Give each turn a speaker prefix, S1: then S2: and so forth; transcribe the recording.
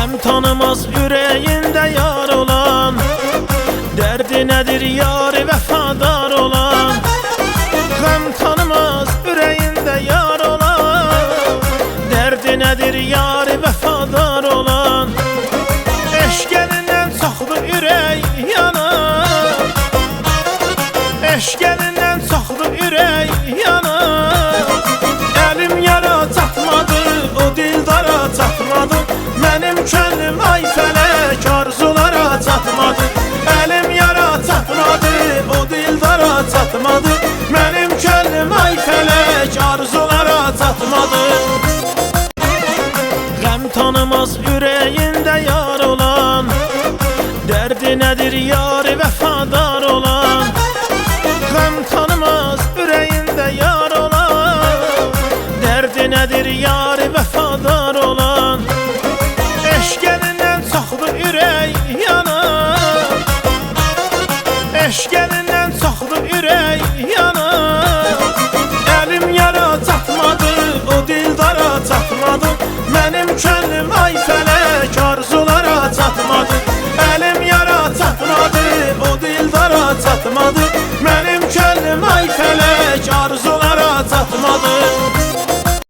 S1: Gəm tanımaz ürəyində yar olan, dərdi nədir yar vəfadar olan. Gəm tanımaz ürəyində yar olan, dərdi nədir yar vəfadar olan. Eşq əlindən çoxdur ürək yanar, eşq əlindən çoxdur ürək yanar. Əlim yara çatmadı, o dildara çatmadı, mənim könlüm ay fələk arzulara çatmadı. Əlim yara çatmadı, o dildara çatmadı, mənim könlüm ay fələk arzulara çatmadı. Gəm tanımaz ürəyində yar olan, dərdi nədir yar vəfadar olan. Gəm tanımaz ürəyində yar olan, dərdi nədir yar vəfadar olan. Eşq əlindən çoxdur ürək yanar, eşq əlindən çoxdur ürək yanar.